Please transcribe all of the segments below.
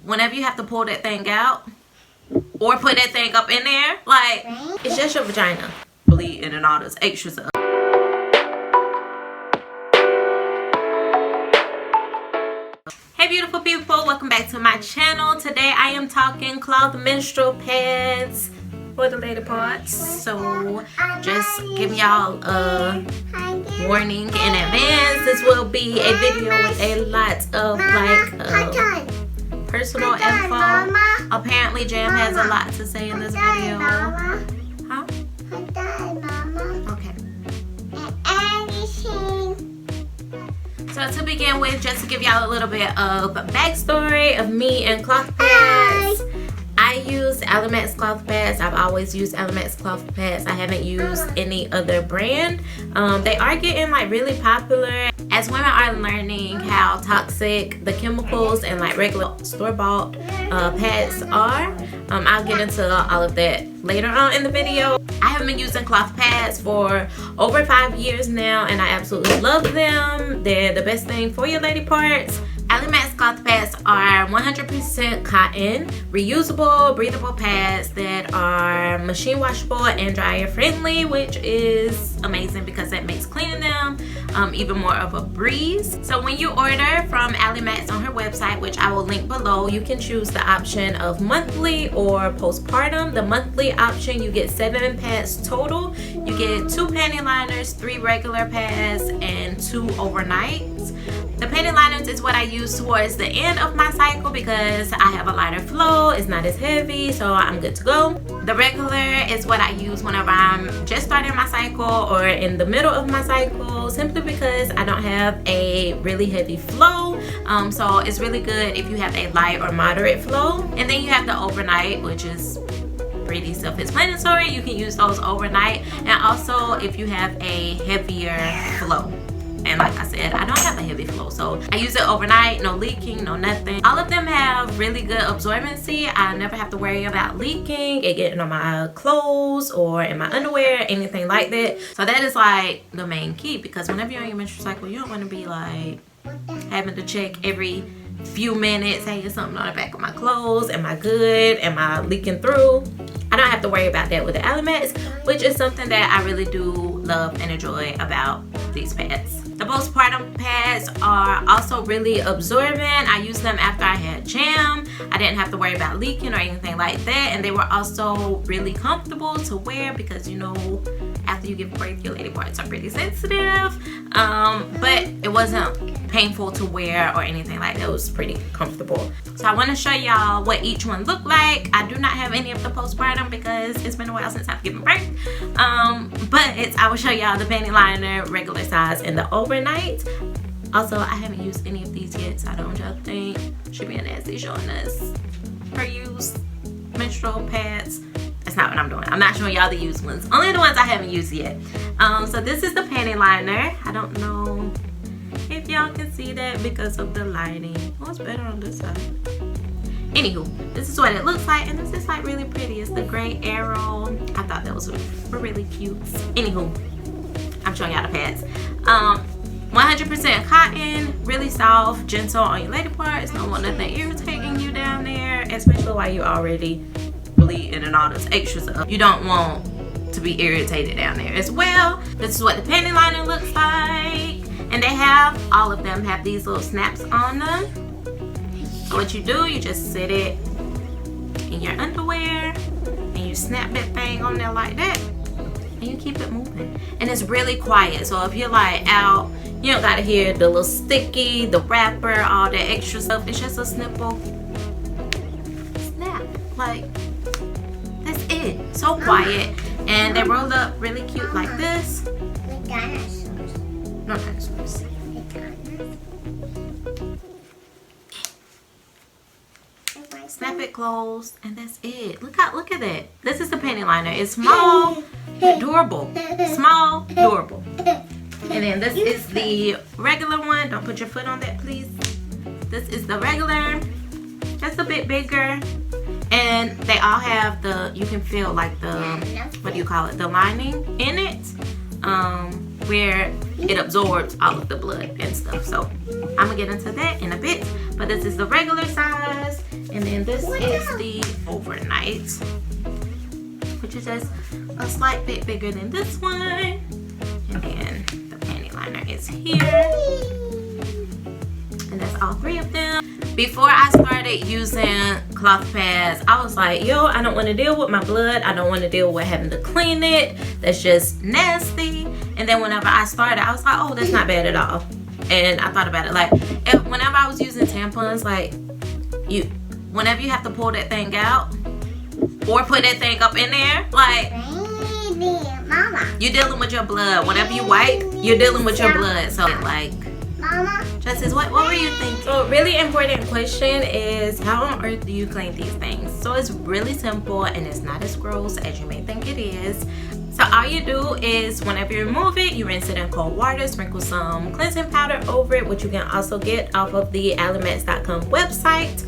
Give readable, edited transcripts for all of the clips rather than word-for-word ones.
whenever you have to pull that thing out or put that thing up in there, like, it's just your vagina bleeding and all those extras up. Hey beautiful people, welcome back to my channel. Today I am talking cloth menstrual pads for the lady parts. So just giving y'all a warning in advance. This will be a video with a lot of like personal info. Apparently Jam has a lot to say in this video. Huh? Okay. So to begin with, just to give y'all a little bit of backstory of me and cloth pads. I use Alimax cloth pads. I've always used Alimax cloth pads. I haven't used any other brand. They are getting like really popular as women are learning how toxic the chemicals and like regular store-bought pads are. I'll get into all of that later on in the video. I have been using cloth pads for over 5 years now and I absolutely love them. They're the best thing for your lady parts. Alimax cloth pads are 100% cotton, reusable, breathable pads that are machine washable and dryer friendly, which is amazing because that makes cleaning them even more of a breeze. So when you order from Alimax on her website, which I will link below, you can choose the option of monthly or postpartum. The monthly option, you get 7 pads total. You get 2 panty liners, 3 regular pads, and 2 overnights. The panty liners is what I use towards the end of my cycle because I have a lighter flow, it's not as heavy, so I'm good to go. The regular is what I use whenever I'm just starting my cycle or in the middle of my cycle, simply because I don't have a really heavy flow. So it's really good if you have a light or moderate flow. And then you have the overnight, which is pretty self-explanatory. You can use those overnight, and also if you have a heavier flow. And like I said, I don't have a heavy flow, so I use it overnight, no leaking, no nothing. All of them have really good absorbency. I never have to worry about leaking, it getting on my clothes or in my underwear, anything like that. So that is like the main key, because whenever you're on your menstrual cycle, you don't want to be like having to check every few minutes, hey, is something on the back of my clothes? Am I good? Am I leaking through? I don't have to worry about that with the Alimax, which is something that I really do love and enjoy about these pads. The postpartum pads are also really absorbent. I used them after I had Jam. I didn't have to worry about leaking or anything like that, and they were also really comfortable to wear because, you know, after you give birth, your lady parts are pretty sensitive, but it wasn't painful to wear or anything like that. It was pretty comfortable. So I want to show y'all what each one looked like. I do not have any of the postpartum because it's been a while since I've given birth, but I will show y'all the panty liner, regular size, and the overnight. Also, I haven't used any of these yet, so I don't just think should be a nasty showing us her use menstrual pads. That's not what I'm doing. I'm not showing y'all the used ones, only the ones I haven't used yet. So this is the panty liner. I don't know if y'all can see that because of the lighting. Oh, it's better on this side. Anywho, this is what it looks like, and this is like really pretty. It's the gray arrow. I thought that was really cute. Anywho, I'm showing y'all the pads. 100% cotton, really soft, gentle on your lady parts. Don't want nothing irritating you down there, especially while you're already bleeding and all those extras up. You don't want to be irritated down there as well. This is what the panty liner looks like, and they have, all of them have these little snaps on them. So what you do, you just sit it in your underwear and you snap that thing on there like that, and you keep it moving. And it's really quiet, so if you're like out, you don't gotta hear the little sticky, the wrapper, all that extra stuff. It's just a snipple snap, like that's it. So quiet, and they roll up really cute like this. Like dinosaurs. No dinosaurs. Snap it closed, and that's it. Look at that. This is the panty liner. It's small, but durable. Small, durable. And then this is the regular one. Don't put your foot on that, please. This is the regular. Just a bit bigger. And they all have the, you can feel like the, what do you call it? The lining in it. Where it absorbs all of the blood and stuff. So I'm gonna get into that in a bit. But this is the regular size. And then this is the overnight, which is just a slight bit bigger than this one. And then the panty liner is here. And that's all three of them. Before I started using cloth pads, I was like, yo, I don't want to deal with my blood. I don't want to deal with having to clean it. That's just nasty. And then whenever I started, I was like, oh, that's not bad at all. And I thought about it, like, whenever I was using tampons, like, whenever you have to pull that thing out or put that thing up in there, like, Mama. you're dealing with your blood. Whenever you wipe, you're dealing with your blood. So, like, Mama. Justice, what were you thinking? So, really important question is, how on earth do you clean these things? So, it's really simple and it's not as gross as you may think it is. So all you do is whenever you remove it, you rinse it in cold water, sprinkle some cleansing powder over it, which you can also get off of the Aliments.com website.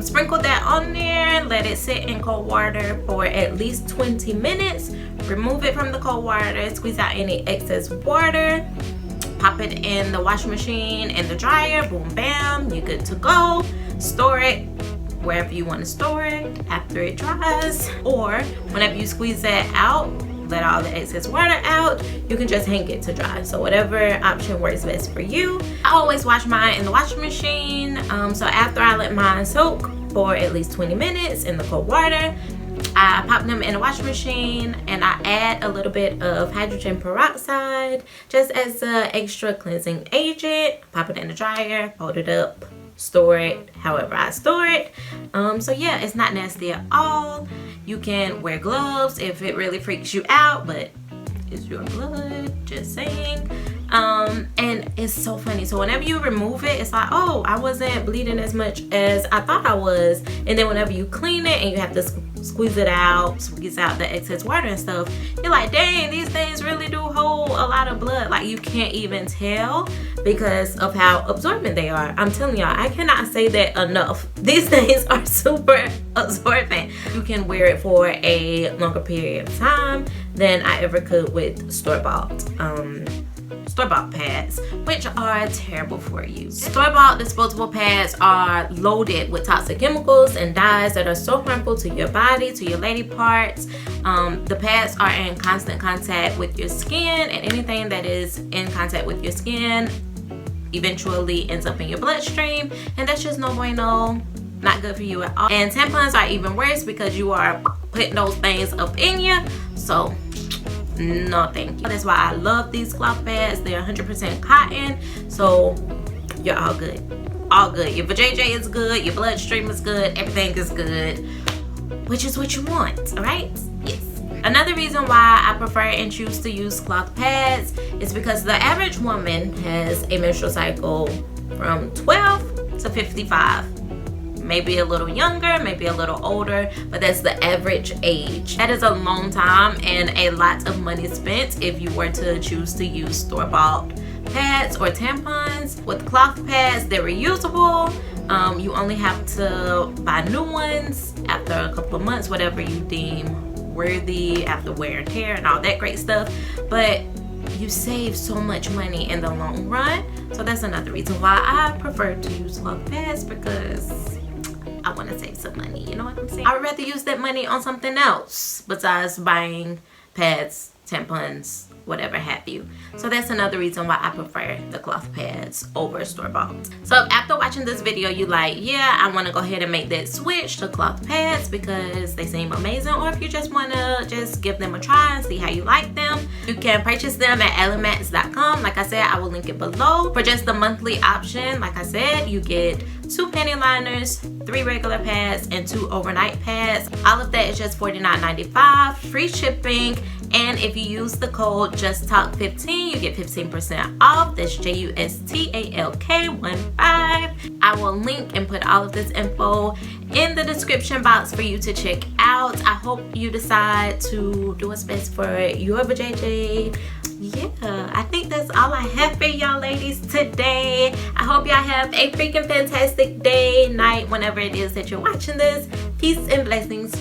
Sprinkle that on there, let it sit in cold water for at least 20 minutes. Remove it from the cold water, squeeze out any excess water, pop it in the washing machine and the dryer, boom bam, you're good to go. Store it wherever you want to store it after it dries, or whenever you squeeze that out, let all the excess water out, you can just hang it to dry. So whatever option works best for you. I always wash mine in the washing machine. So after I let mine soak for at least 20 minutes in the cold water, I pop them in the washing machine and I add a little bit of hydrogen peroxide just as an extra cleansing agent. Pop it in the dryer, fold it up, store it however I store it. So yeah, it's not nasty at all. You can wear gloves if it really freaks you out, but it's your blood, just saying. And it's so funny. So whenever you remove it, it's like, oh, I wasn't bleeding as much as I thought I was. And then whenever you clean it and you have to squeeze it out, squeeze out the excess water and stuff, you're like, dang, these things really do hold a lot of blood. Like, you can't even tell because of how absorbent they are. I'm telling y'all, I cannot say that enough. These things are super absorbent. You can wear it for a longer period of time than I ever could with store-bought pads, which are terrible for you. Store-bought disposable pads are loaded with toxic chemicals and dyes that are so harmful to your body, to your lady parts. The pads are in constant contact with your skin, and anything that is in contact with your skin eventually ends up in your bloodstream, and that's just no bueno. Not good for you at all. And tampons are even worse because you are putting those things up in you. So no thank you. That's why I love these cloth pads. They're 100% cotton, so you're all good. All good. Your vajayjay is good, your bloodstream is good, everything is good, which is what you want, all right? Yes. Another reason why I prefer and choose to use cloth pads is because the average woman has a menstrual cycle from 12 to 55. Maybe a little younger, maybe a little older, but that's the average age. That is a long time and a lot of money spent if you were to choose to use store-bought pads or tampons. With cloth pads, they're reusable. You only have to buy new ones after a couple of months, whatever you deem worthy after wear and tear and all that great stuff. But you save so much money in the long run. So that's another reason why I prefer to use cloth pads, because I want to save some money, you know what I'm saying? I would rather use that money on something else besides buying pads, tampons, whatever have you. So that's another reason why I prefer the cloth pads over store-bought. So if after watching this video you like, yeah, I want to go ahead and make that switch to cloth pads because they seem amazing, or if you just want to just give them a try and see how you like them, you can purchase them at Aliments.com. Like I said, I will link it below. For just the monthly option, like I said, you get 2 panty liners, 3 regular pads, and 2 overnight pads. All of that is just $49.95, free shipping. And if you use the code JusTalk15, you get 15% off. That's JUSTALK15. I will link and put all of this info in the description box for you to check out. I hope you decide to do what's best for your vajayjay. Yeah, I think that's all I have for y'all ladies today. I hope y'all have a freaking fantastic day, night, whenever it is that you're watching this. Peace and blessings.